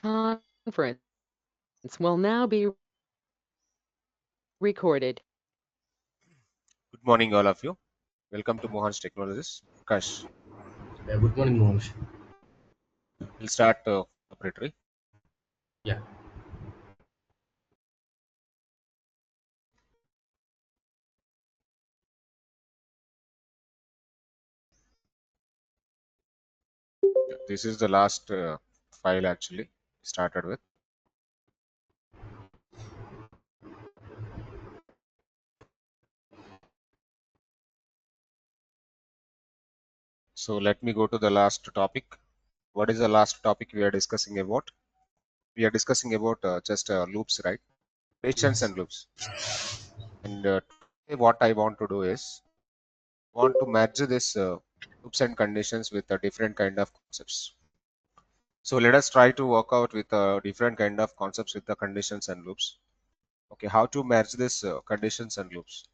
conference will now be recorded. Good morning, all of you. Welcome to Mohansh Technologies. Prakash, Yeah, good morning, Mohansh. we'll start operatory. Yeah, This is the last file actually started with. So let me go to the last topic. What is the last topic we are discussing about? We are discussing about just loops, right? Conditions yes. and loops. And today what I want to do is want to merge this loops and conditions with a different kind of concepts. So let us try to work out with a different kind of concepts with the conditions and loops. Okay, how to merge this conditions and loops?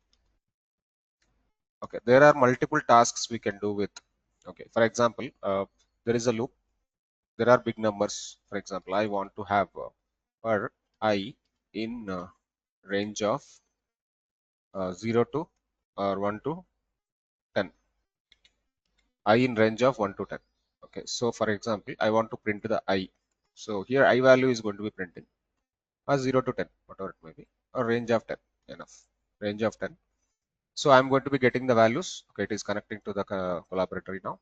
Okay, there are multiple tasks we can do with. Okay, for example, there is a loop. There are big numbers. For example, I want to have per I in range of 0 to or 1 to 10. I in range of 1 to 10. Okay, so for example, I want to print the I. So here I value is going to be printing 0 to 10, whatever it may be, or range of 10. Enough. Range of 10. So I'm going to be getting the values. Okay, it is connecting to the collaboratory now.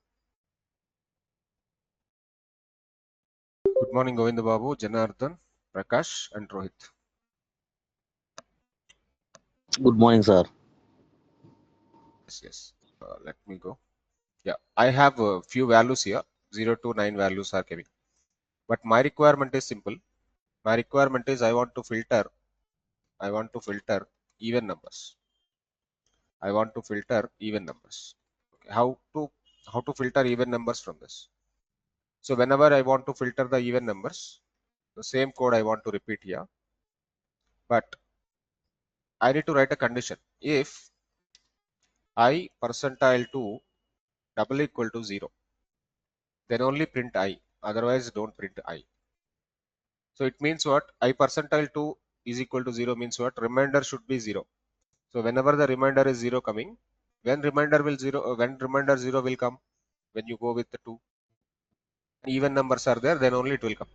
Good morning, Govinda Babu, Janardhan, Prakash, and Rohit. Good morning, sir. Yes, yes. Let me go. Yeah, I have a few values here. 0 to 9 values are coming. But my requirement is simple. My requirement is I want to filter even numbers. I want to filter even numbers. Okay, how to filter even numbers from this? So whenever I want to filter the even numbers, the same code I want to repeat here, but I need to write a condition. If I percentile 2 double equal to 0, then only print I, otherwise don't print I. So it means what? I percentile 2 is equal to 0 means what? Remainder should be 0. So whenever the remainder is 0 coming, when remainder 0 will come, when you go with the 2, even numbers are there, then only it will come.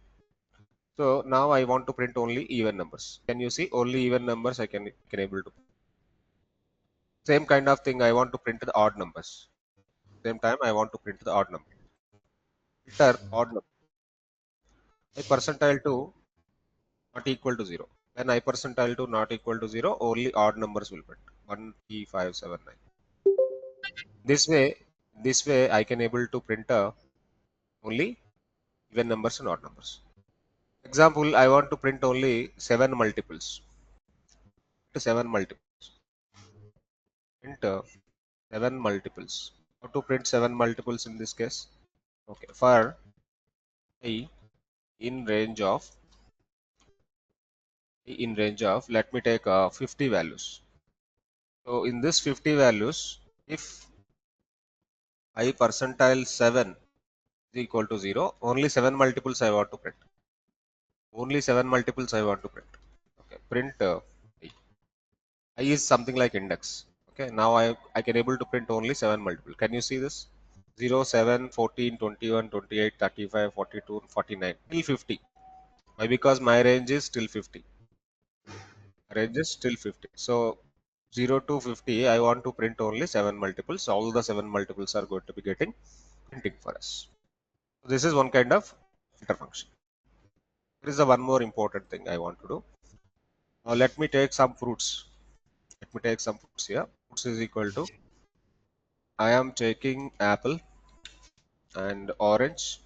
So now I want to print only even numbers. Can you see? Only even numbers I can able to. Same kind of thing I want to print the odd numbers. Same time I want to print the odd number. Filter odd number. I percentile 2 not equal to 0. When I percentile 2 not equal to 0, only odd numbers will print. 1, 3, 5, 7, 9. This way I can able to print only even numbers and odd numbers. Example, I want to print only 7 multiples. To 7 multiples. Print 7 multiples. How to print 7 multiples in this case? Okay, for I in range of let me take 50 values. So in this 50 values, if I percentile 7 is equal to 0, only 7 multiples I want to print. Only 7 multiples I want to print. Okay, print I. I is something like index. Okay, now I can able to print only 7 multiple. Can you see this? 0, 7, 14, 21, 28, 35, 42, 49 till 50. Why? Because my range is still 50. Range is still 50. So 0 to 50, I want to print only 7 multiples. All the 7 multiples are going to be getting printing for us. So this is one kind of filter function. There is a one more important thing I want to do. Now let me take some fruits. Let me take some fruits here. Fruits is equal to I am taking apple and orange,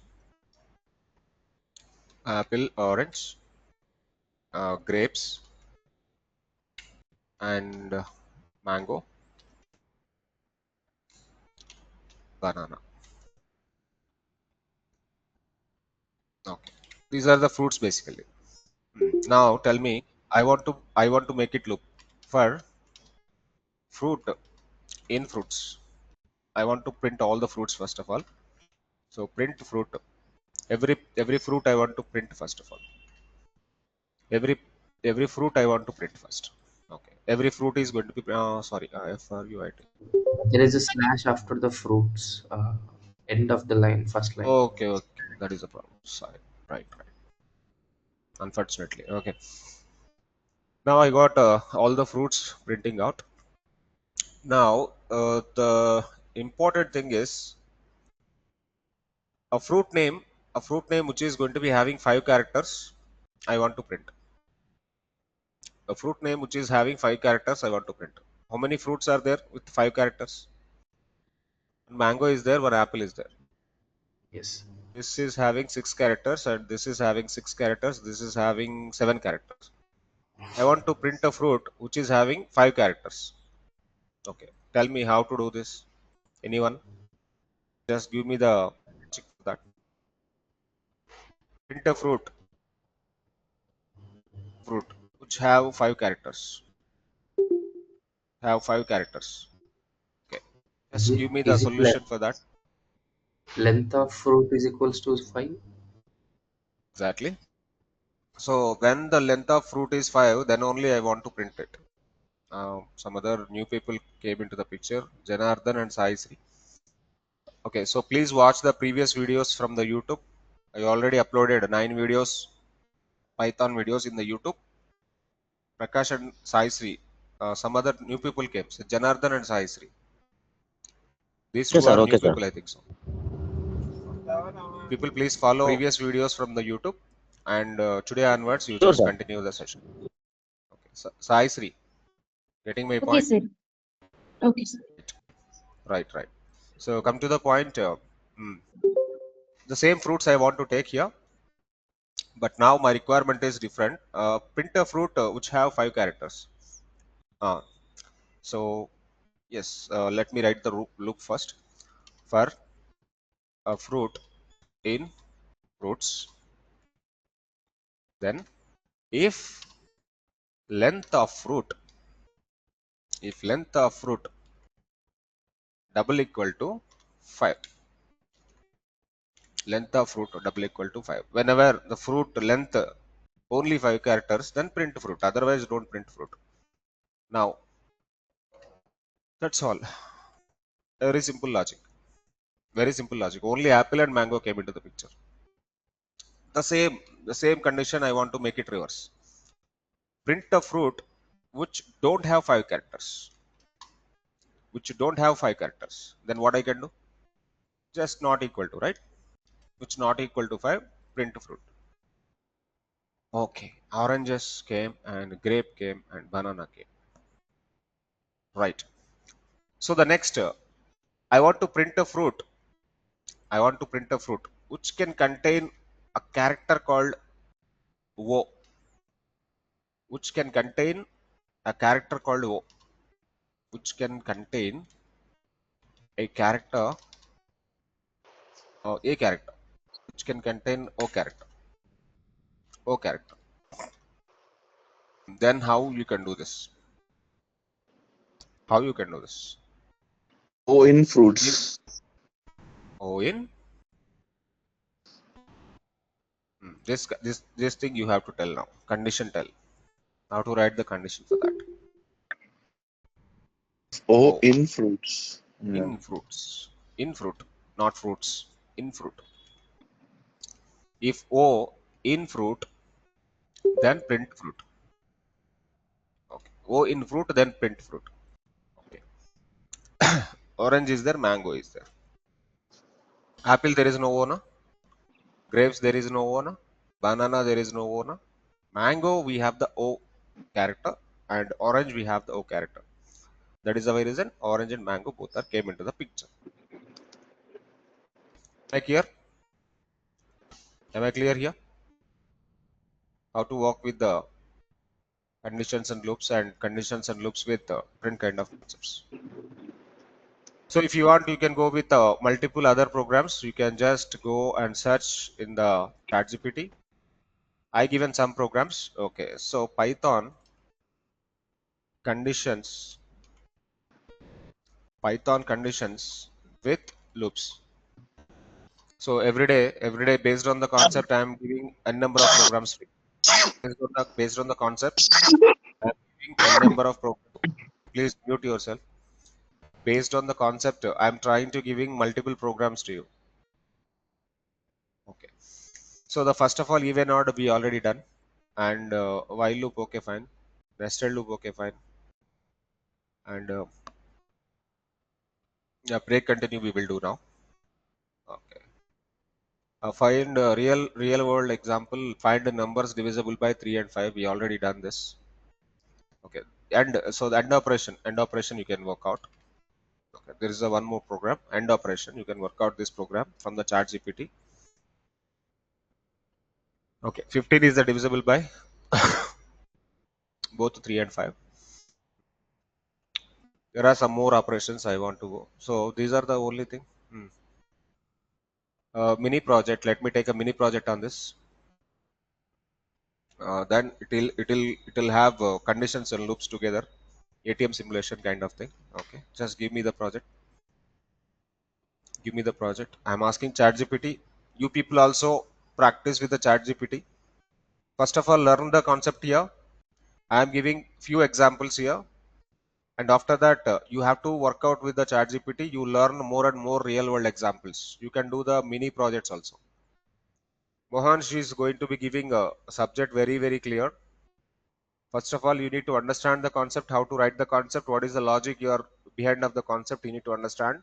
grapes and mango, banana. Okay, these are the fruits basically. Now tell me, I want to make it look for fruit in fruits. I want to print all the fruits first of all. So print fruit Every fruit I want to print first of all. Every fruit I want to print first. Okay. Every fruit is going to be sorry, fruit. There is a slash after the fruits. End of the line, first line. Okay, okay. That is the problem. Sorry. Right, right. Unfortunately. Okay. Now I got all the fruits printing out. Now the important thing is a fruit name, a fruit name which is going to be having 5 characters. I want to print a fruit name which is having 5 characters. I want to print. How many fruits are there with 5 characters? One mango is there. One apple is there. Yes. This is having 6 characters, and this is having 6 characters. This is having 7 characters. I want to print a fruit which is having 5 characters. Okay. Tell me how to do this. Anyone? Just give me the check for that. Print a fruit which have 5 characters. Have 5 characters. Okay. Is Just it give me the is it solution for that. length of fruit is equals to 5? Exactly. So when the length of fruit is 5, then only I want to print it. Some other new people came into the picture, Janardhan and Sai Sri. Okay, so please watch the previous videos from the YouTube. I already uploaded 9 videos, Python videos in the YouTube. Prakash and Sai Sri. Some other new people came, so Janardhan and Sai Sri. These Okay, two sir. are new Okay, sir. people, I think so. People, please follow previous videos from the YouTube, and today onwards, you Sure, just sir. continue the session. Okay, so, Sai Sri, getting my Okay, point? sir. Okay, sir. Right, right. So come to the point. The same fruits I want to take here, but now my requirement is different. Print a fruit which have 5 characters. Uh, so yes, let me write the loop first. For a fruit in fruits, then if length of fruit, if length of fruit double equal to 5, length of fruit double equal to 5. Whenever the fruit length only 5 characters, then print fruit. Otherwise, don't print fruit. Now that's all. Very simple logic. Very simple logic. Only apple and mango came into the picture. The same condition I want to make it reverse. Print a fruit which don't have 5 characters. Which don't have 5 characters. Then what I can do? Just not equal to, right? Which not equal to 5, print fruit. Okay. Oranges came and grape came and banana came. Right. So the next, I want to print a fruit. I want to print a fruit which can contain a character called O, which can contain a character called O, which can contain a character or a character, which can contain O character. Then how you can do this? How you can do this? Oh, in In fruits. O in this thing you have to tell now. Condition tell. How to write the condition for that? Oh, O in fruits. Yeah. in fruits. In fruit, not fruits. In fruit. If O in fruit, then print fruit. Okay. O in fruit, then print fruit. Okay. Orange is there, mango is there. Apple there is no O, na? Grapes there is no O, na? Banana there is no O, na? Mango we have the O character, and orange we have the O character. That is the way reason orange and mango both are came into the picture. Am I clear? Am I clear here? How to work with the conditions and loops with different kind of concepts. So if you want, you can go with multiple other programs. You can just go and search in the ChatGPT. I given some programs. Okay, so conditions, Python conditions with loops. So every day, based on the concept, I am giving n number of programs free. Based on the concept, I am giving n number of programs. Please mute yourself. Based on the concept, I am trying to giving multiple programs to you. Okay. So the first of all, even odd we already done, and while loop, okay, fine. Nested loop, okay, fine. And yeah, break continue we will do now. Okay. Find real world example. Find the numbers divisible by 3 and 5. We already done this. Okay. And so the end operation you can work out. Okay. There is a one more program, end operation. You can work out this program from the chat GPT. Okay. 15 is the divisible by both 3 and 5. There are some more operations I want to go. So these are the only thing. Mini project. Let me take a mini project on this. Then it'll have conditions and loops together. ATM simulation kind of thing. Okay. Just give me the project. Give me the project. I'm asking ChatGPT. You people also practice with the ChatGPT. First of all, learn the concept here. I am giving few examples here. And after that, you have to work out with the ChatGPT. You learn more and more real world examples. You can do the mini projects also. Mohansh is going to be giving a subject very clear. First of all, you need to understand the concept, how to write the concept, what is the logic you are behind of the concept. You need to understand.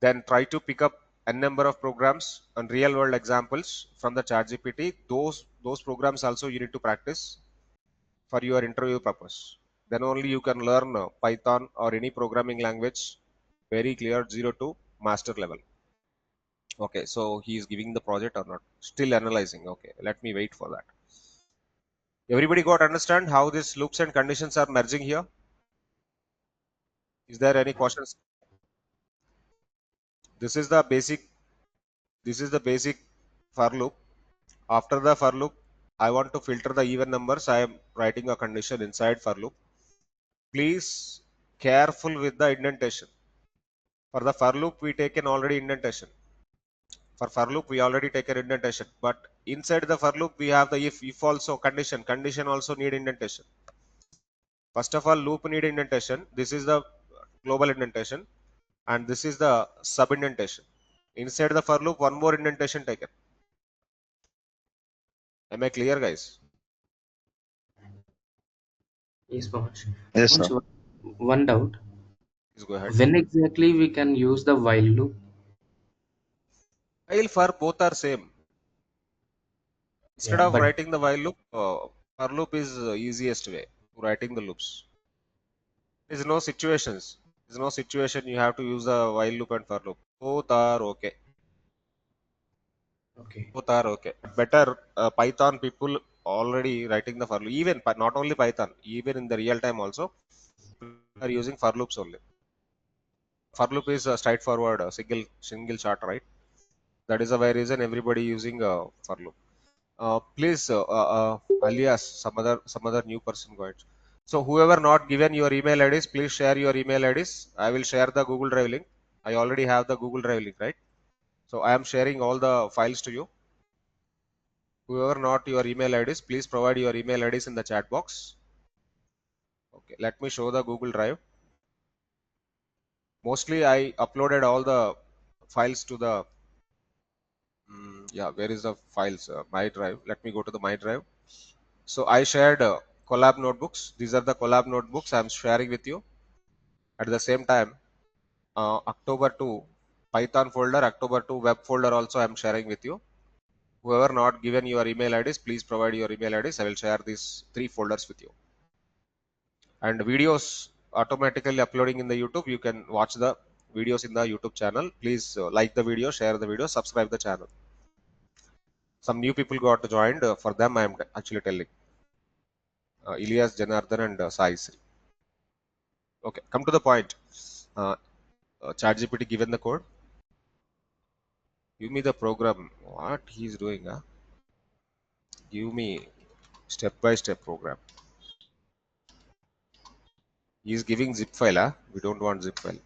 Then try to pick up a number of programs and real world examples from the ChatGPT. Those programs also you need to practice for your interview purpose. Then only you can learn Python or any programming language very clear 0 to master level. Okay, so he is giving the project or not? Still analyzing. Okay, let me wait for that. Everybody got understand how these loops and conditions are merging here? Is there any questions? This is the basic. This is the basic for loop. After the for loop, I want to filter the even numbers. I am writing a condition inside for loop. Please careful with the indentation. For the for loop, we taken already indentation. For loop, we already taken indentation. But inside the for loop, we have the if also condition. Condition also need indentation. First of all, loop need indentation. This is the global indentation. And this is the sub indentation. Inside the for loop, one more indentation taken. Am I clear, guys? Yes, Mohansh. Yes, sir. Mohansh, one doubt. Please go ahead. When exactly we can use the while loop? While for both are same. Instead Yeah, of but writing the while loop, for loop is easiest way to writing the loops. There is no situations. There is no situation you have to use the while loop and for loop. Both are okay. okay. Both are okay. Better Python people already writing the for loop. Even not only Python, even in the real time also, are using for loops only. For loop is a straightforward single shot, right? That is the why reason everybody using for loop. Please, alias some other new person go ahead. So whoever not given your email IDs, please share your email IDs. I will share the Google Drive link. I already have the Google Drive link, right? So I am sharing all the files to you. Whoever not your email IDs, please provide your email IDs in the chat box. Okay, let me show the Google Drive. Mostly I uploaded all the files to the yeah, where is the files? My drive. Let me go to the my drive. So I shared collab notebooks. These are the collab notebooks I'm sharing with you. At the same time, October 2 Python folder, October 2 web folder also I'm sharing with you. Whoever not given your email IDs, please provide your email IDs. I will share these 3 folders with you. And videos automatically uploading in the YouTube. You can watch the videos in the YouTube channel. Please like the video, share the video, subscribe the channel. Some new people got joined. For them, I am actually telling. Ilyas, Janardhan, and Sai Sri. Okay, come to the point. ChatGPT given the code. Give me the program. What he is doing? Give me step-by-step program. He is giving zip file. We don't want zip file.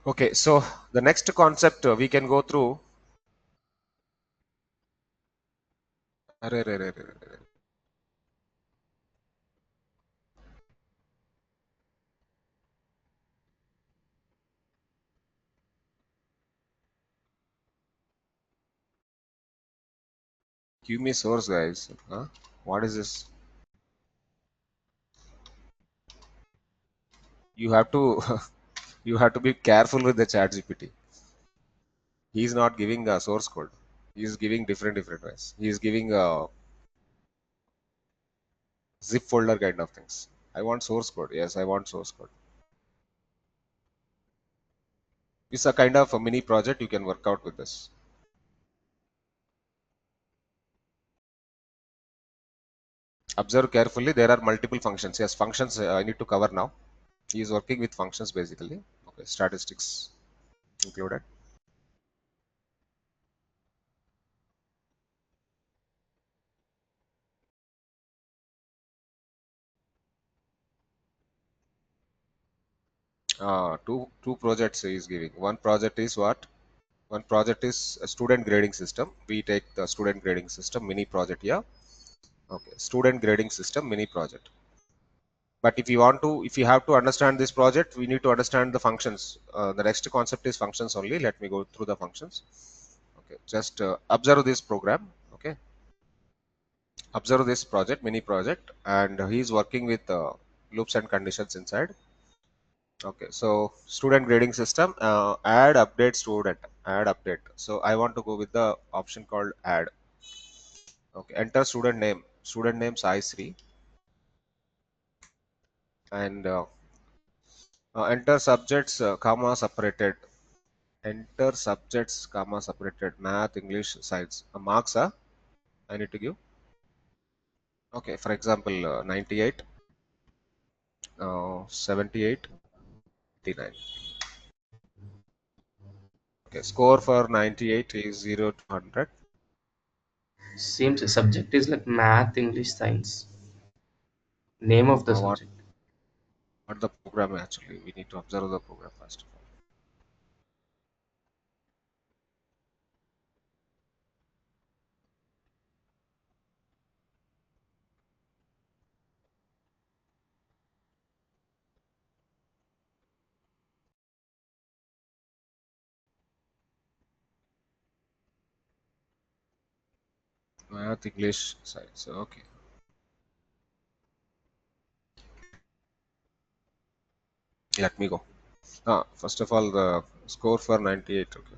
Okay, so the next concept we can go through. Arre, arre, arre, arre, arre. Give me source, guys. Huh? What is this? You have to you have to be careful with the chat GPT. He is not giving a source code. He is giving different ways. He is giving a zip folder kind of things. I want source code. Yes, I want source code. It's a kind of a mini project you can work out with this. Observe carefully. There are multiple functions. Yes, functions I need to cover now. He is working with functions basically. Okay, statistics included. Two projects he is giving. One project is what? One project is a student grading system. We take the student grading system mini project here. Okay, student grading system mini project. But if you want to, if you have to understand this project, we need to understand the functions. The next concept is functions only. Let me go through the functions. Okay, just observe this program. Okay, observe this project, mini project, and he is working with loops and conditions inside. Okay, so student grading system, add update student, add update. So I want to go with the option called add. Okay, enter student name Sai Sri, and enter subjects comma separated. Enter subjects comma separated math, English, science. Marks I need to give. Okay, for example, 98, 78, 89. Okay, score for 98 is 0 to 100. Seems the subject is like math, English, science. Name of the What subject. the program actually? We need to observe the program first of all. Math, English, science. Okay. Let me go. First of all, the score for 98. Okay.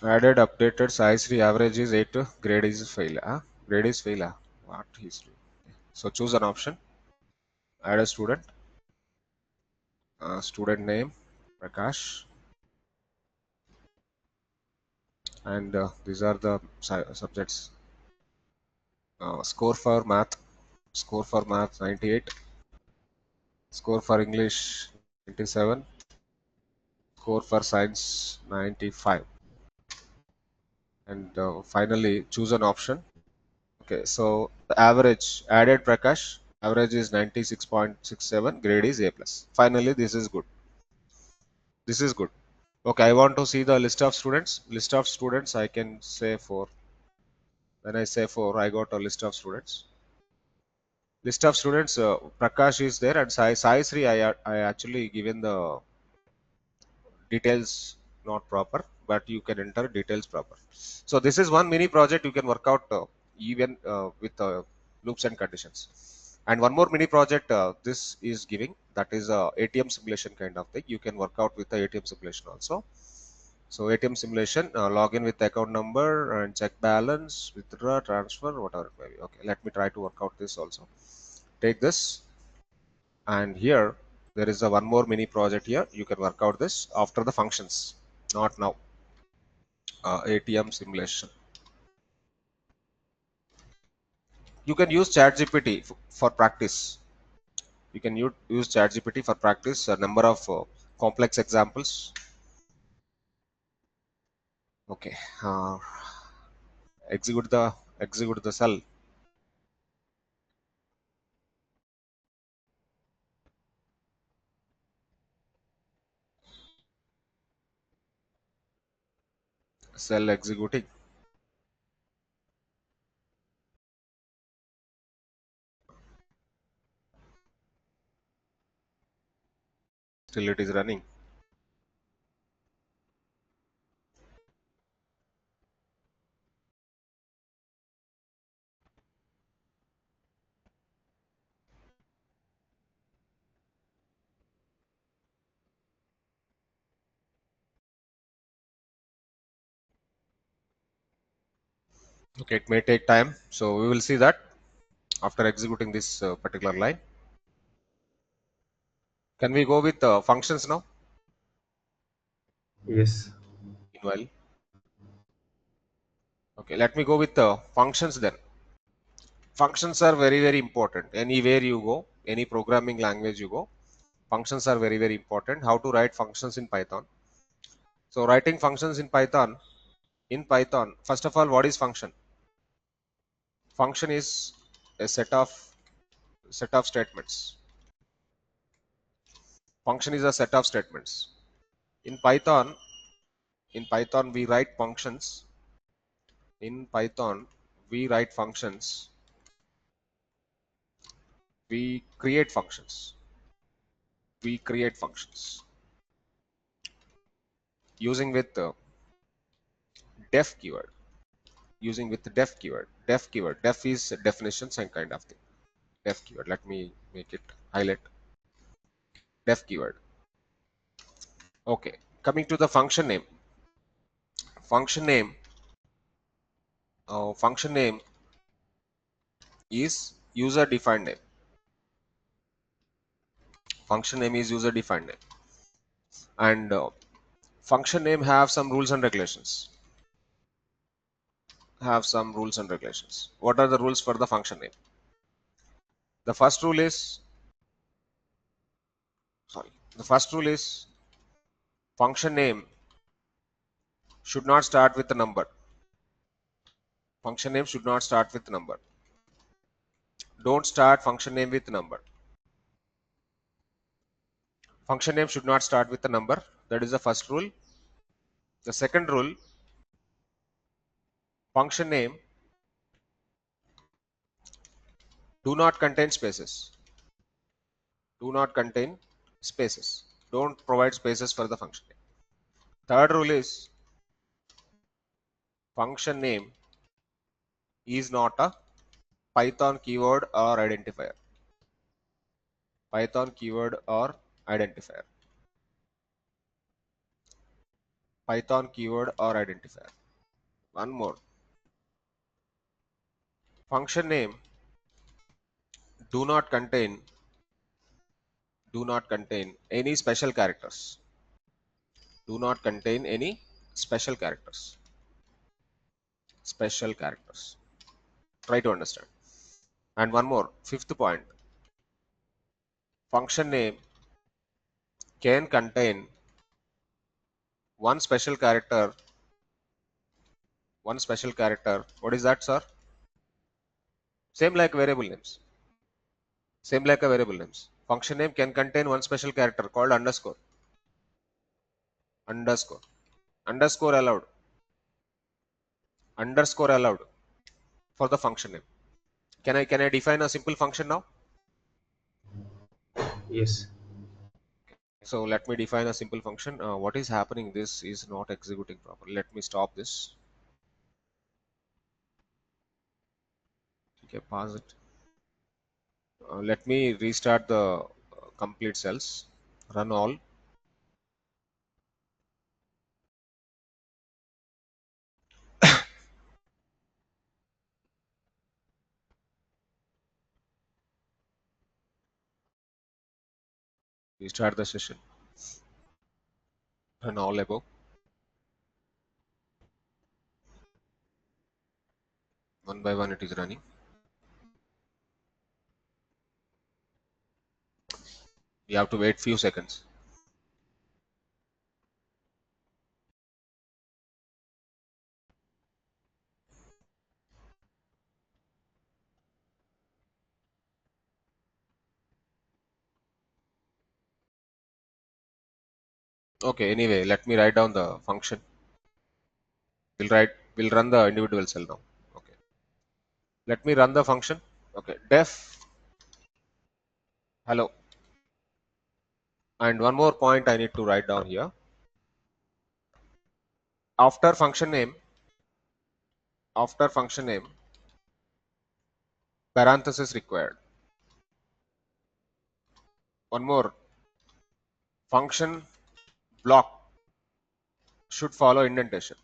Added updated size 3 average is 8. Grade is fail. Grade is fail. What he's doing. So choose an option. Add a student. Student name Prakash. And these are the subjects. Score for math. Score for math 98. Score for English 97. Score for science 95. And finally choose an option. Okay, so the average added Prakash, average is 96.67, grade is A plus. Finally, this is good. This is good. Okay, I want to see the list of students. List of students, I can say 4. When I say 4, I got a list of students. List of students, Prakash is there, and Sai Sri, I actually given the details not proper, but you can enter details proper. So this is one mini project you can work out even with loops and conditions. And one more mini project this is giving, that is a ATM simulation kind of thing. You can work out with the ATM simulation also. So ATM simulation, login with the account number and check balance, withdraw, transfer, whatever it may be. Okay, let me try to work out this also. Take this, and here there is a one more mini project here. You can work out this after the functions, not now. ATM simulation. You can use ChatGPT for practice. You can use ChatGPT for practice a number of complex examples. Okay, execute the cell. Cell executing. Still it is running. Okay, it may take time, so we will see that after executing this particular line. Can we go with functions now? Yes. Meanwhile, okay, let me go with functions then. Functions are very, very important. Anywhere you go, any programming language you go, functions are very, very important. How to write functions in Python? So writing functions in Python, first of all, what is function? Function is a set of statements. Function is a set of statements. In Python, we write functions. In Python, we write functions. We create functions. We create functions using with the def keyword. Using with the def keyword. Def keyword. Def is definitions and kind of thing. Def keyword. Let me make it highlight. Def keyword. Okay. Coming to the function name. Function name. Function name is user defined name. Function name is user defined name. And function name have some rules and regulations. What are the rules for the function name? The first rule is function name should not start with a number. Function name should not start with number. Don't start function name with number. Function name should not start with a number. That is the first rule. The second rule, function name do not contain spaces. Do not contain spaces. Don't provide spaces for the function name. Third rule is function name is not a Python keyword or identifier. Python keyword or identifier. Python keyword or identifier. One more. Function name do not contain any special characters. Do not contain any special characters. Special characters. Try to understand. And one more, fifth point. Function name can contain one special character. One special character. What is that, sir? Same like variable names. Same like a variable names. Function name can contain one special character called underscore. Underscore. Underscore allowed. Underscore allowed for the function name. Can I define a simple function now? Yes. So let me define a simple function. What is happening? This is not executing properly. Let me stop this. Okay, pause it. Let me restart the complete cells. Run all. Restart the session. Run all above. One by one it is running. You have to wait few seconds. Okay, anyway, let me write down the function. We'll run the individual cell now. Okay. Let me run the function. Okay, def hello. And one more point I need to write down here. After function name, parenthesis required. One more, function block should follow indentation.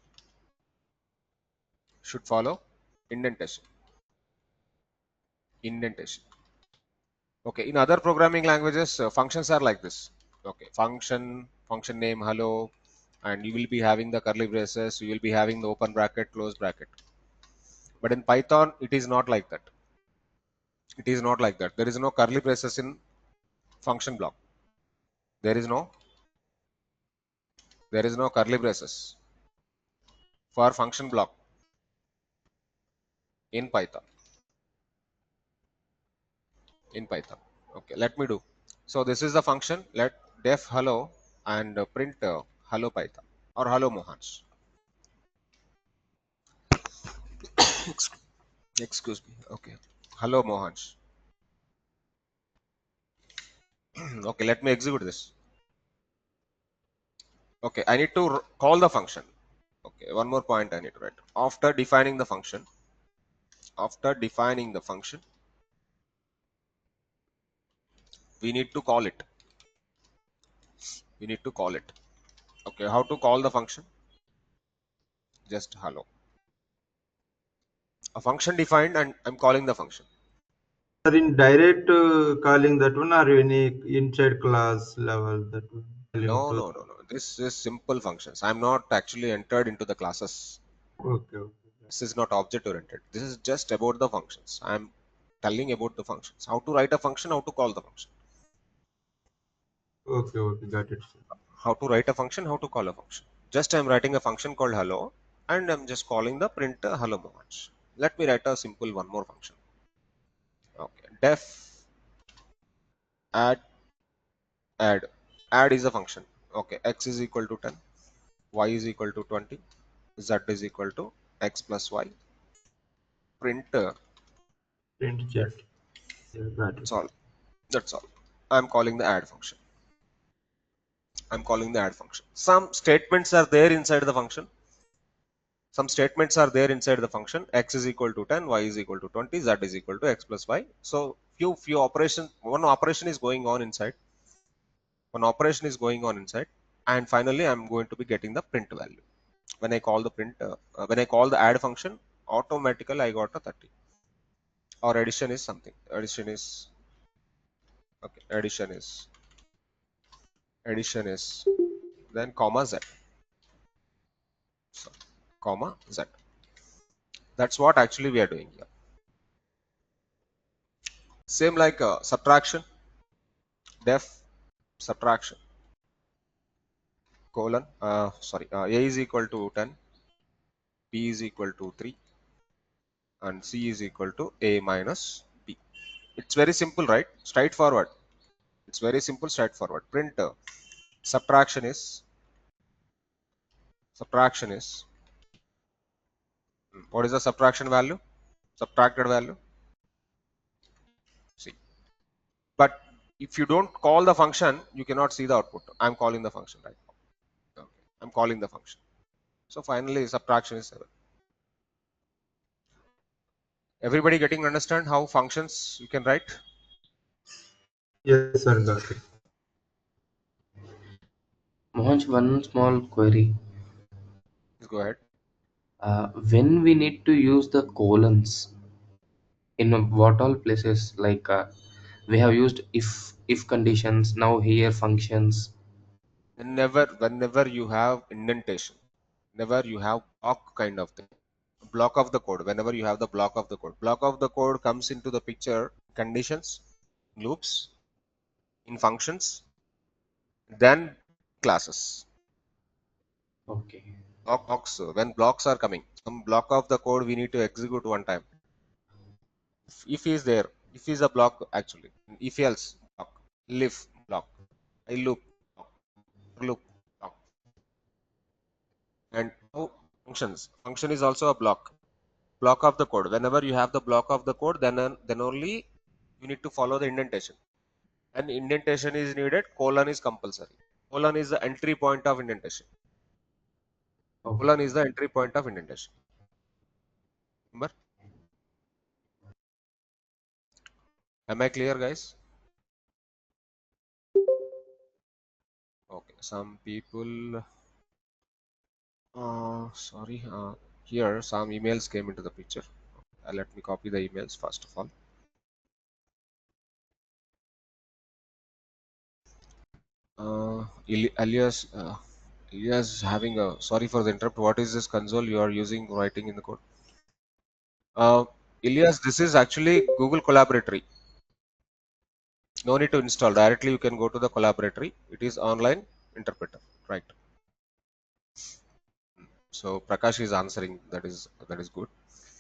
Should follow indentation. Indentation. Okay, in other programming languages, functions are like this. Okay, function name hello, and you will be having the curly braces, you will be having the open bracket, close bracket. But in Python, it is not like that. It is not like that. There is no curly braces in function block. There is no curly braces for function block in Python. Okay, let me do. So this is the function. Let def hello and print hello Python or hello Mohansh. Excuse me. Okay, hello Mohansh. Okay, let me execute this. Okay, I need to call the function. Okay, one more point I need to write. After defining the function, we need to call it. Okay, how to call the function? Just hello. A function defined and I'm calling the function. Are in direct calling that one or any inside class level that one? No. This is simple functions. I'm not actually entered into the classes. Okay. This is not object oriented. This is just about the functions. I'm telling about the functions. How to write a function, how to call the function. Okay, got it. How to write a function, how to call a function. Just I'm writing a function called hello and I'm just calling the print hello Mohansh. Let me write a simple one more function. Okay, def add. Add is a function. Okay, x is equal to 10, y is equal to 20, z is equal to x plus y. Print. Print chat. Yeah, got it. That's all. That's all. I'm calling the add function. Some statements are there inside the function. X is equal to 10, y is equal to 20, z is equal to x plus y. So few operations. One operation is going on inside. And finally I'm going to be getting the print value. When I call the add function, automatically I got a 30. Or addition is something. Addition is then comma z. So, comma z. That's what actually we are doing here. Same like subtraction. Def subtraction colon. A is equal to 10, b is equal to 3, and c is equal to a minus b. It's very simple, right? Straightforward. Print subtraction is what is the subtraction value? Subtracted value. See, but if you don't call the function, you cannot see the output. I'm calling the function right now. Okay. I'm calling the function. So finally, subtraction is 7. Everybody getting to understand how functions you can write? Yes, sir, got it. Mohansh, one small query. Please go ahead. When we need to use the colons, in what all places, like we have used if conditions, now here functions. Whenever you have indentation, whenever you have block kind of thing, block of the code, whenever you have the block of the code comes into the picture, conditions, loops, in functions, then classes. Okay. Blocks, when blocks are coming, some block of the code we need to execute one time. If is there, if is a block actually, if else block, if block, I loop block, loop block, and now functions. Function is also a block of the code. Whenever you have the block of the code, then only you need to follow the indentation. And indentation is needed. Colon is compulsory. Colon is the entry point of indentation. Okay. Colon is the entry point of indentation. Remember? Am I clear, guys? Okay. Some people. Sorry. Here some emails came into the picture. Let me copy the emails first of all. Alias. Alias having a. Sorry for the interrupt. What is this console you are using writing in the code? Ilias, this is actually Google Collaboratory. No need to install. Directly you can go to the Collaboratory. It is online interpreter, right? So Prakash is answering. That is good.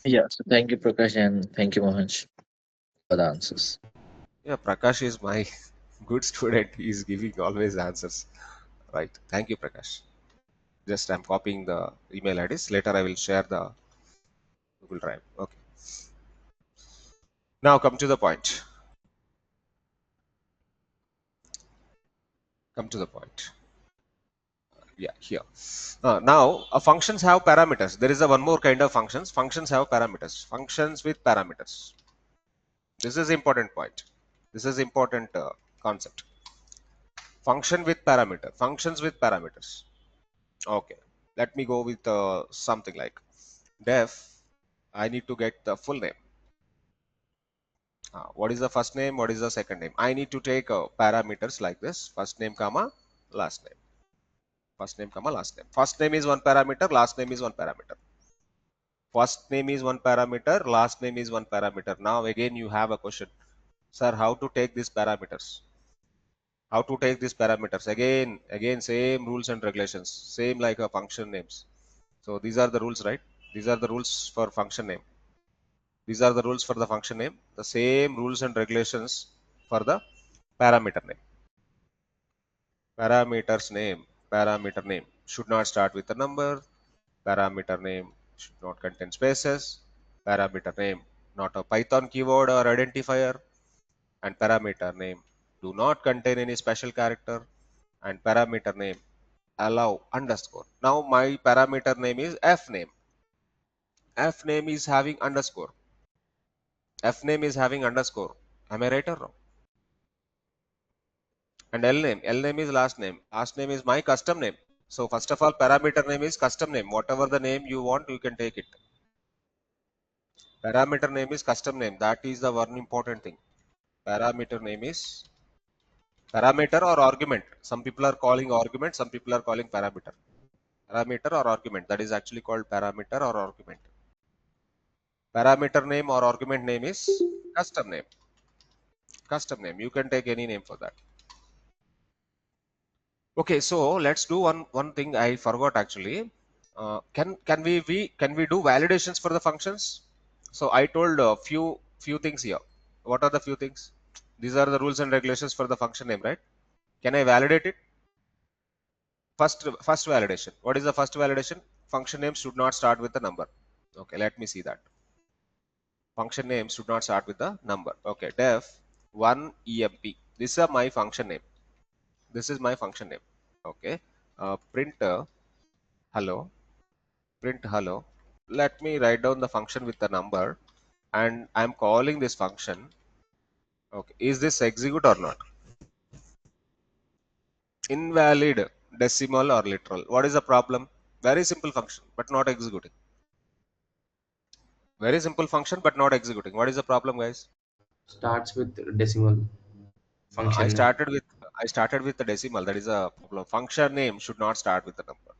Yeah, so thank you, Prakash, and thank you, Mohansh, for the answers. Yeah, Prakash is my good student. He is giving always answers, right? Thank you, Prakash. Just I'm copying the email IDs. Later I will share the Google Drive. Okay. Now come to the point. Come to the point. Yeah, here. Now functions have parameters. There is a one more kind of functions. Functions have parameters. Functions with parameters. This is important point. This is important concept. Function with parameter. Functions with parameters. Okay. Let me go with something like def. I need to get the full name. What is the first name? What is the second name? I need to take parameters like this. First name, comma, last name. First name, comma, last name. First name is one parameter. Last name is one parameter. First name is one parameter. Last name is one parameter. Now again you have a question. Sir, how to take these parameters? How to take these parameters? Again same rules and regulations. Same like a function names. So these are the rules, right? These are the rules for function name. These are the rules for the function name. The same rules and regulations for the parameter name. Parameter name should not start with a number. Parameter name should not contain spaces. Parameter name not a Python keyword or identifier. And parameter name do not contain any special character. And parameter name allow underscore. Now my parameter name is f name. F name is having underscore. F name is having underscore. Am I right or wrong? And L name is last name. Last name is my custom name. So first of all, parameter name is custom name. Whatever the name you want, you can take it. Parameter name is custom name. That is the one important thing. Parameter name is parameter or argument. Some people are calling argument. Some people are calling parameter. Parameter or argument. That is actually called parameter or argument. Parameter name or argument name is custom name. Custom name. You can take any name for that. Okay, so let's do one thing I forgot actually. Can we do validations for the functions? So I told a few things here. What are the few things? These are the rules and regulations for the function name, right? Can I validate it? First validation. What is the first validation? Function name should not start with the number. Okay, let me see that. Function name should not start with the number. Okay, def 1 emp. This is my function name. This is my function name. Okay, print hello. Print hello. Let me write down the function with the number, and I'm calling this function. Okay, is this execute or not? Invalid decimal or literal. What is the problem? Very simple function, but not executing. Very simple function, but not executing. What is the problem, guys? Starts with decimal I function name. started with the decimal. That is a problem. Function name should not start with the number.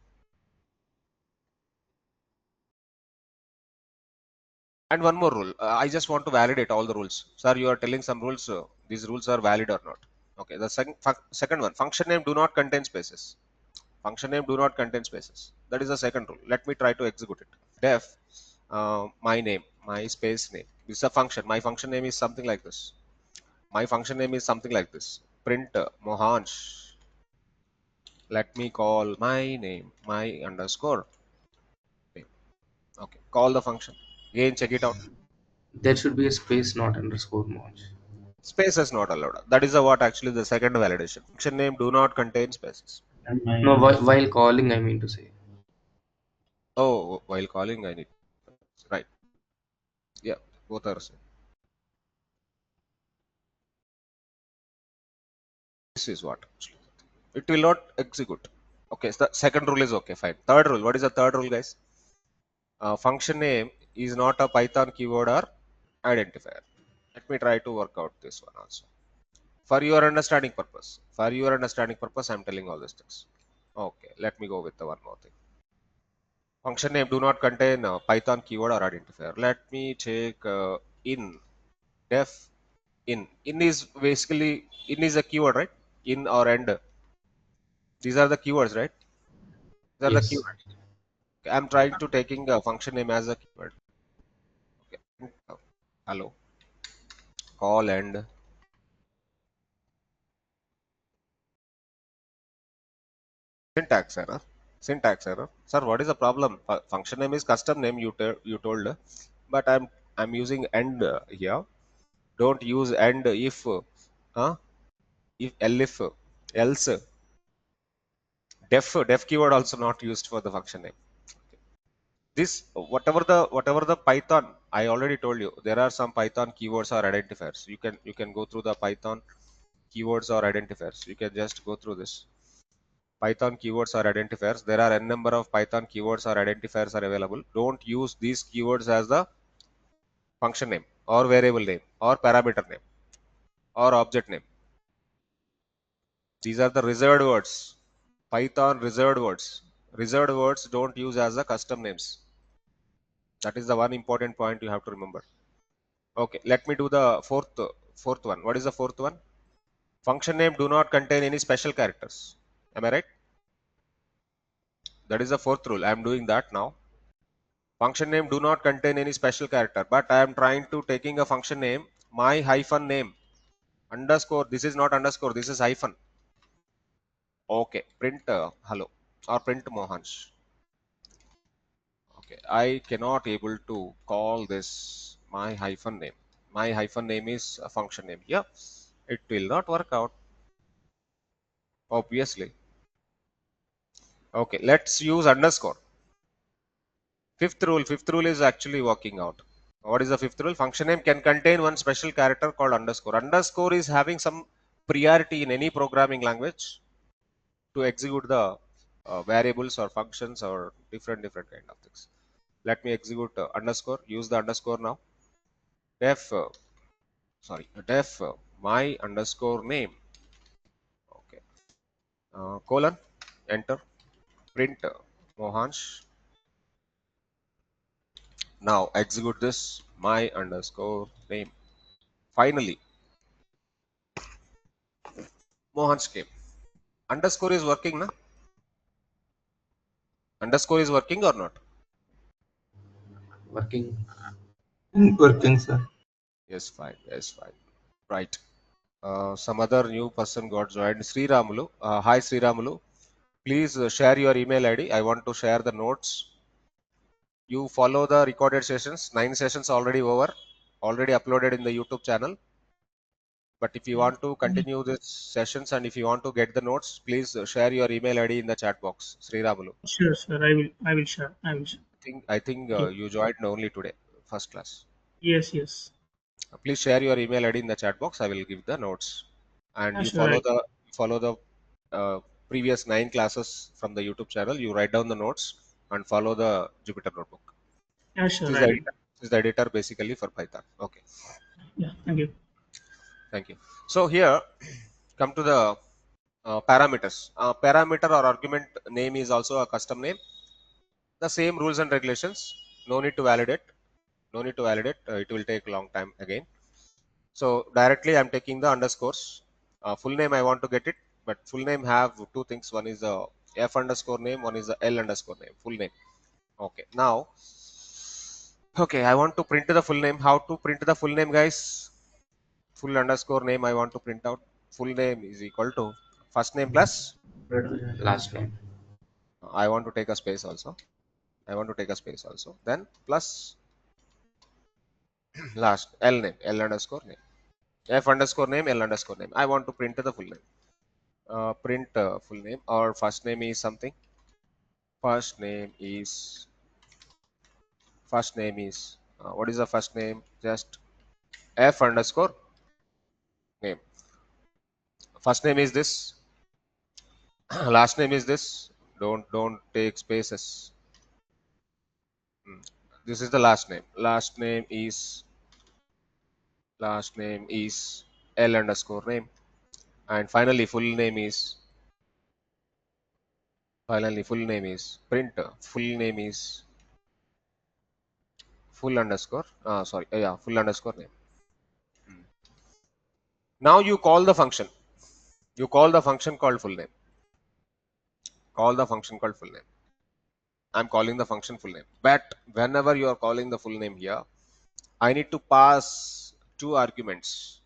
And one more rule. I just want to validate all the rules. Sir, you are telling some rules. These rules are valid or not? Okay, the second one, function name do not contain spaces. Function name do not contain spaces. That is the second rule. Let me try to execute it. Def my name, my space name. This is a function. My function name is something like this. My function name is something like this. Print Mohansh. Let me call my name, my underscore name. Okay, call the function. Again, check it out. There should be a space, not underscore Mohansh. Space is not allowed. That is the what actually the second validation. Function name do not contain spaces. No, while calling, I mean to say. Oh, while calling, I need right. Yeah, both are same. This is what actually. It will not execute. Okay, so the second rule is okay, fine. Third rule. What is the third rule, guys? Function name is not a Python keyword or identifier. Let me try to work out this one also. For your understanding purpose. For your understanding purpose, I'm telling all these things. Okay, let me go with the one more thing. Function name do not contain Python keyword or identifier. Let me take in def in. In is basically in is a keyword, right? In or end. These are the keywords, right? These are the Yes. keywords. Okay, I'm trying to taking a function name as a keyword. Okay. Hello. Call end. Syntax error. Syntax error. Sir, what is the problem? Function name is custom name you told, but I'm using end here. Don't use end if elif else def keyword also not used for the function name. This whatever the Python, I already told you there are some Python keywords or identifiers. You can go through the Python keywords or identifiers. You can just go through this. Python keywords or identifiers. There are n number of Python keywords or identifiers are available. Don't use these keywords as the function name or variable name or parameter name or object name. These are the reserved words. Python reserved words. Reserved words don't use as the custom names. That is the one important point you have to remember. Okay, let me do the fourth one. What is the fourth one? Function name do not contain any special characters. Am I right? That is the fourth rule. I am doing that now. Function name do not contain any special character, but I am trying to taking a function name, my hyphen name, underscore. This is not underscore. This is hyphen. Okay, print hello or print Mohansh. Okay, I cannot able to call this my hyphen name. My hyphen name is a function name. Yeah, it will not work out. Obviously. Okay, let's use underscore. Fifth rule is actually working out. What is the fifth rule? Function name can contain one special character called underscore. Underscore is having some priority in any programming language to execute the variables or functions or different kind of things. Let me execute underscore. Use the underscore now. Def my underscore name. Okay. Colon. Enter. Print Mohansh. Now execute this my underscore name. Finally, Mohan's came. Underscore is working, na? Underscore is working or not? Working. Working, sir. Yes, fine. Yes, fine. Right. Some other new person got joined. Sri Ramulu. Hi, Sri Ramulu. Please share your email ID. I want to share the notes. You follow the recorded sessions. 9 sessions already over. Already uploaded in the YouTube channel. But if you want to continue these sessions and if you want to get the notes, please share your email ID in the chat box. Sri Ramulu. Sure, sir. I will share. I will share. I think Yeah. you joined only today, first class. Yes, yes. Please share your email ID in the chat box. I will give the notes, and Yeah, you sure. follow the previous 9 classes from the YouTube channel. You write down the notes and follow the Jupyter notebook. Yeah, This sure. is I the will. editor, this is the editor basically for Python. Okay, Yeah. Thank you. thank you. So here, come to the parameters. Parameter or argument name is also a custom name. The same rules and regulations. No need to validate. No need to validate. It will take a long time again. So directly I'm taking the underscores. full name I want to get it, but full name have two things. One is the f underscore name, one is the l underscore name, full name. Okay, now, okay, I want to print the full name. How to print the full name, guys? Full underscore name I want to print out. Full name is equal to first name plus, Last name. I want to take a space also. I want to take a space also. Then plus last L name, L underscore name, F underscore name, L underscore name. I want to print the full name. Print full name, or first name is something. First name is what is the first name? Just F underscore name. First name is this. Last name is this. Don't take spaces. This is the last name. Last name is L underscore name, and finally full name is print. Full name is full underscore. Full underscore name. Now you call the function. You call the function called full name. Call the function called full name. I'm calling the function full name. But whenever you are calling the full name here, I need to pass two arguments.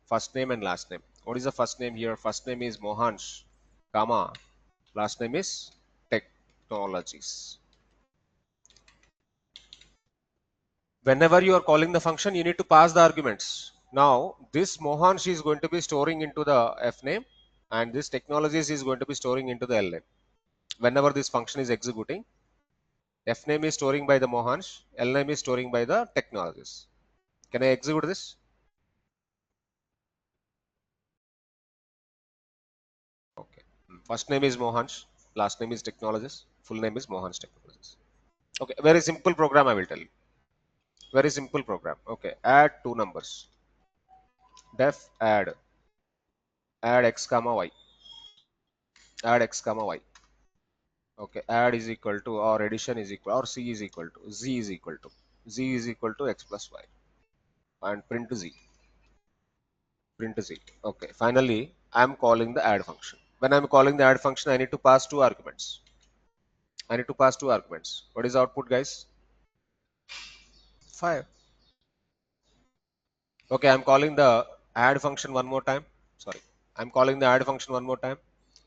First name and last name. What is the first name here? First name is Mohansh, comma. Last name is Technologies. Whenever you are calling the function, you need to pass the arguments. Now, this Mohansh is going to be storing into the F name, and this Technologies is going to be storing into the L name. Whenever this function is executing, F name is storing by the Mohansh, L name is storing by the Technologies. Can I execute this? Okay. First name is Mohansh, last name is Technologies, full name is Mohansh Technologies. Okay, very simple program I will tell you. Very simple program. Okay, add two numbers. Def add x comma y. Add x comma y. Okay, add is equal to, or addition is equal, or c is equal to, z is equal to x plus y, and print z. Okay, finally I'm calling the add function. When I'm calling the add function, I need to pass two arguments. What is the output, guys? 5. Okay, I'm calling the add function one more time.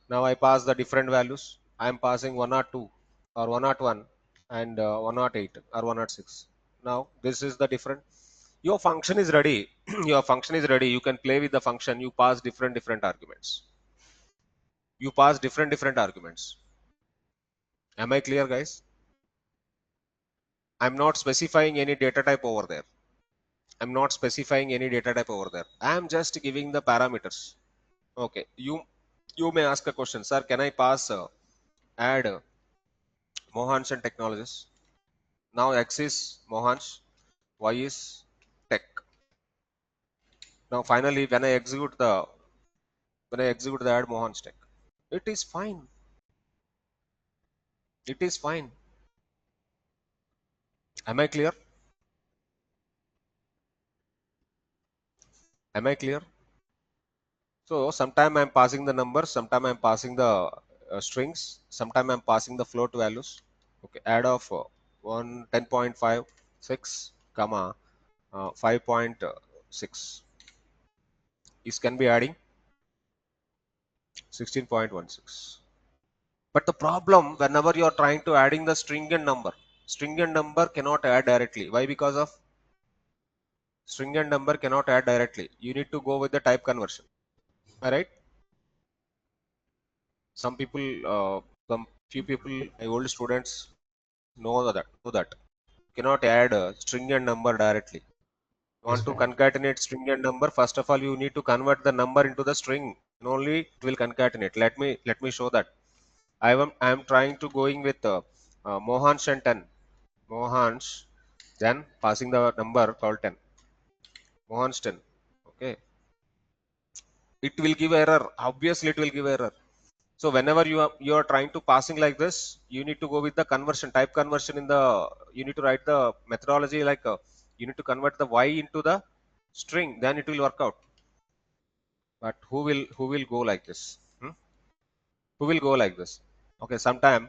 Now I pass the different values. I am passing 102 or 101 and 108 or 106. Now this is the different. Your function is ready. You can play with the function. You pass different arguments. Am I clear, guys? I'm not specifying any data type over there. I am just giving the parameters. Okay, you may ask a question, sir. Can I pass add Mohansh and Technologies? Now X is Mohansh, Y is Tech. Now finally, when I execute the add Mohansh Tech, it is fine. Am I clear? So sometime I'm passing the numbers, sometime I'm passing the strings, sometime I'm passing the float values. Okay, add of 10.56 comma 5.6 is can be adding 16.16. But the problem, whenever you are trying to adding the string and number cannot add directly. Why? Because of string and number cannot add directly. You need to go with the type conversion. All right. Some few people, my old students know that cannot add string and number directly. Want to concatenate string and number, first of all you need to convert the number into the string, and only it will concatenate. Let me show that. I am trying to going with Mohansh and 10. Mohansh, then passing the number called 10. Mohansh 10. Okay. It will give error. Obviously it will give error. So whenever you are trying to passing like this, you need to go with the conversion, type conversion in the, you need to write the methodology like you need to convert the y into the string, then it will work out. But who will go like this? Who will go like this? Okay, sometime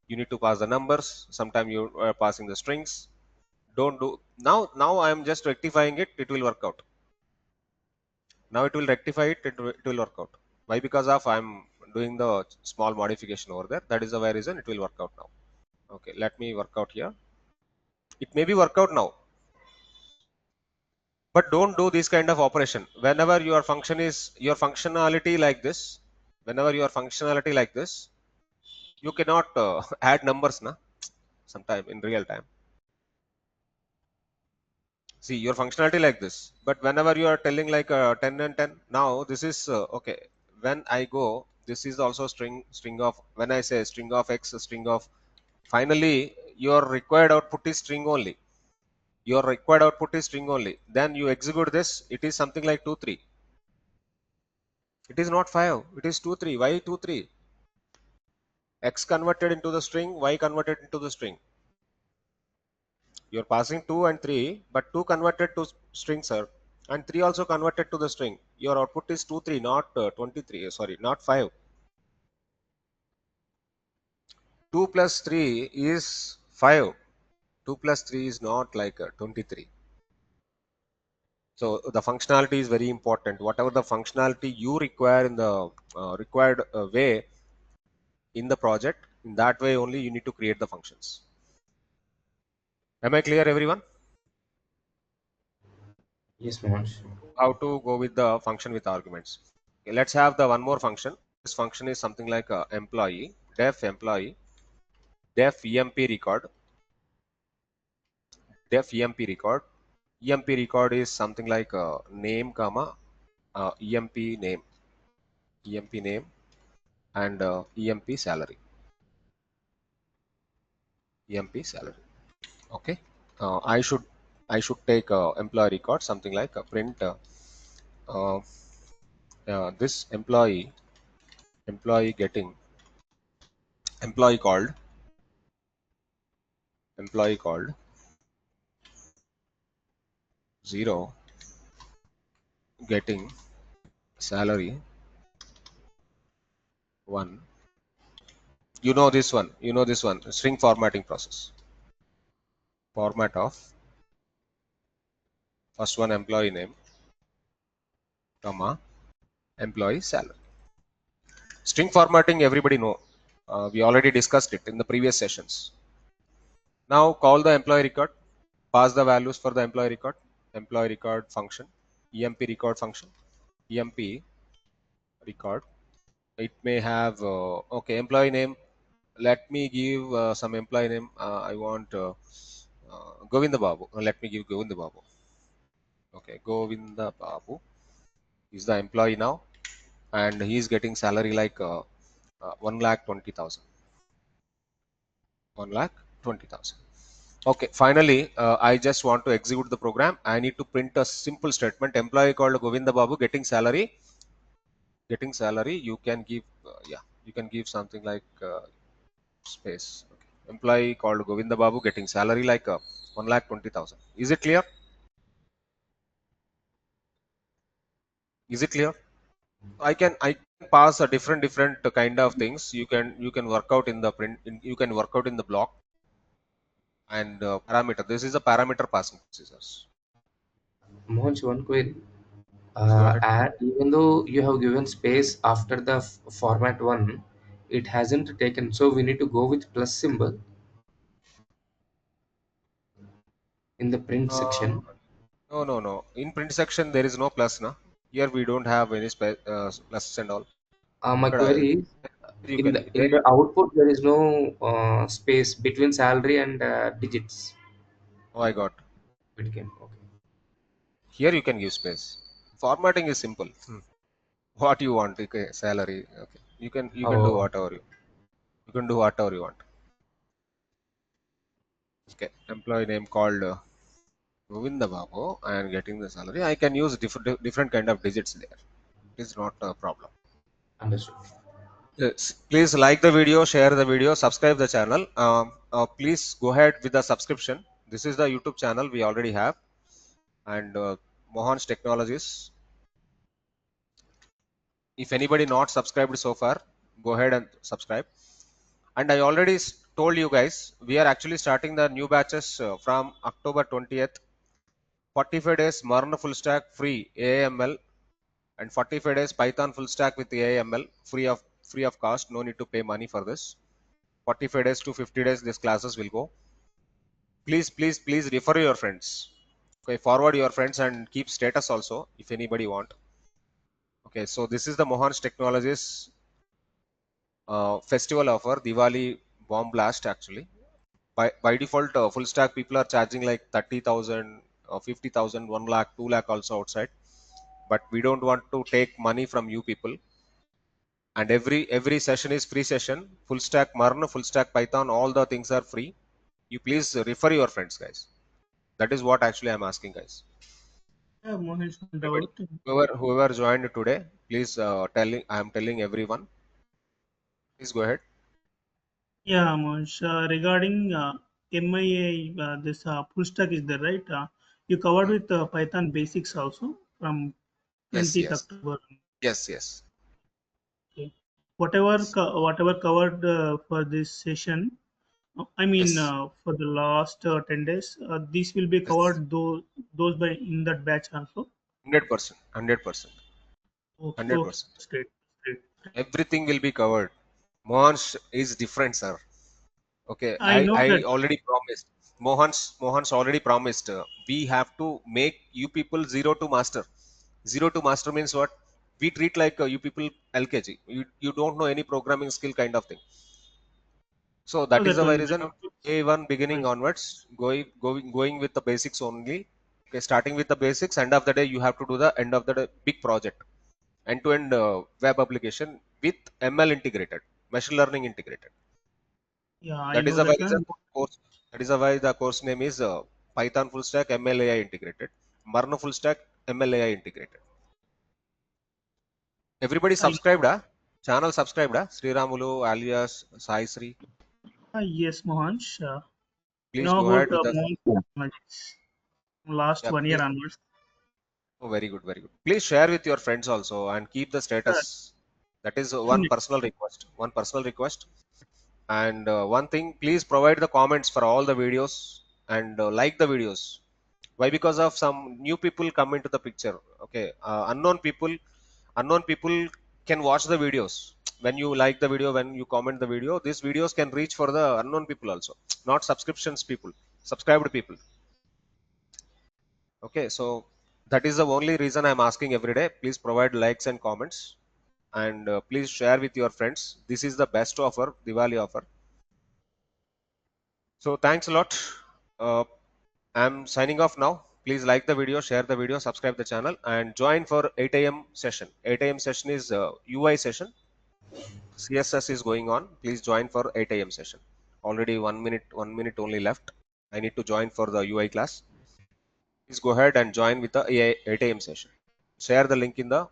you need to pass the numbers, sometime you are passing the strings. Don't do now. I am just rectifying it. It will work out. Now it will rectify it. It will work out. Why? Because of I'm doing the small modification over there. That is the reason it will work out now. Okay, let me work out here. It may be work out now, but don't do this kind of operation. Whenever your functionality like this, whenever your functionality like this, you cannot add numbers, na? Sometime in real time. See your functionality like this, but whenever you are telling like 10 and 10, now this is okay. When I go, this is also string of, when I say string of x, string of, finally your required output is string only. Your required output is string only. Then you execute this, it is something like 2 3. It is not 5, it is 2 3. Why 2 3? X converted into the string, y converted into the string. You're passing 2 and 3, but 2 converted to string, sir, and 3 also converted to the string. Your output is 2 3, not 23, sorry, not 5. 2 plus 3 is 5. 2 plus 3 is not like 23. So the functionality is very important. Whatever the functionality you require in the required way in the project, in that way only you need to create the functions. Am I clear, everyone? Yes, Mohansh. How to go with the function with arguments. Okay, let's have the one more function. This function is something like employee, def employee, def emp record, def emp record. Emp record is something like name comma emp name, emp name, and emp salary, emp salary. Okay, I should take employee record, something like print uh, this employee getting employee called employee called 0 getting salary 1. You know this one, string formatting process. Format of first one employee name comma employee salary. String formatting everybody know. We already discussed it in the previous sessions. Now call the employee record, pass the values for the employee record function, emp record function, emp record. It may have okay, employee name. Let me give some employee name. I want Govinda Babu. Let me give Govinda Babu. Okay, Govinda Babu is the employee now, and he is getting salary like 1,20,000. 1,20,000. Okay, finally, I just want to execute the program. I need to print a simple statement: employee called Govinda Babu getting salary. Getting salary. You can give yeah, you can give something like space. Okay. Employee called Govinda Babu getting salary like 1,20,000. Is it clear? Is it clear? I can pass a different kind of things. You can work out in the print. You can work out in the block and parameter. This is a parameter passing procedures. Mohansh, one query. Go ahead. Even though you have given space after the format one, it hasn't taken. So we need to go with plus symbol in the print Uh, section. no. In print section there is no plus, na. Here we don't have any plus and all. My query is, You in can the there. output there is no space between salary and digits. Oh, I got. It came. Okay. Here you can give space. Formatting is simple. What you want? Okay, salary. Okay, you can do Oh, whatever you can do whatever you want. Okay, employee name called Govinda Babu and getting the salary. I can use different kind of digits there. It is not a problem. understood. Yes. Please like the video, share the video, subscribe the channel. Please go ahead with the subscription. This is the YouTube channel we already have, and Mohansh Technologies. If anybody not subscribed so far, go ahead and subscribe. And I already told you guys, we are actually starting the new batches from October 20th. 45 days Marna full stack free AML and 45 days Python full stack with AML free of cost. No need to pay money for this. 45 days to 50 days these classes will go. Please refer your friends. Okay, forward your friends and keep status also if anybody want. Okay, so this is the Mohansh Technologies festival offer, Diwali bomb blast actually. By default, full stack people are charging like 30,000, 50,000, 1 lakh, 2 lakh also outside. But we don't want to take money from you people. And every session is free session. Full stack Marna, full stack Python, all the things are free. You please refer your friends, guys. That is what actually I'm asking, guys. Yeah, Mohansh, no Everybody, doubt. whoever joined today, please I'm telling everyone. Please go ahead. Yeah, Mohansh, regarding MIA, this full stack is there, right? You covered Hmm. with Python basics also from Yes, 20th yes, October. yes. Okay. Whatever covered for this session, I mean, Yes, for the last 10 days, this will be yes. covered those by in that batch also. 100%, 100%, Okay, okay, 100%. that's great. Great. Everything will be covered. Mohansh is different, sir. Okay, I know I that. already promised. Mohansh already promised. We have to make you people zero to master. Zero to master means what? We treat like you people LKG. You don't know any programming skill kind of thing. So I know that is that the why one. reason A1 beginning Right. onwards, going with the basics only. Okay, starting with the basics. End of the day, you have to do the end of the day big project, end-to-end web application with ML integrated, machine learning integrated. Yeah, I That is know the why that reason one. course. That is the why the course name is Python full stack ML AI integrated, Marno full stack ML AI integrated. Everybody I subscribed, know. ah? Channel subscribed, ah? Sri Ramulu alias Sai Sri. Yes, Mohansh. You Please know go about ahead with us. Mohansh Technologies last Yeah, 1 year please. onwards. Oh, very good, very good. Please share with your friends also and keep the Sure, status. That is one definitely. personal request. One personal request. And one thing, please provide the comments for all the videos and like the videos. Why? Because of some new people come into the picture. Okay, unknown people can watch the videos. When you like the video, when you comment the video, these videos can reach for the unknown people also, not subscriptions people, subscribed people. Okay, so that is the only reason I'm asking every day. Please provide likes and comments, and please share with your friends. This is the best offer, Diwali offer. So thanks a lot. Uh, I'm signing off now. Please like the video, share the video, subscribe the channel, and join for 8 a.m. session. 8 a.m. session is UI session. CSS is going on. Please join for 8 a.m. session. Already 1 minute only left. I need to join for the UI class. Please go ahead and join with the 8 a.m. session. Share the link in the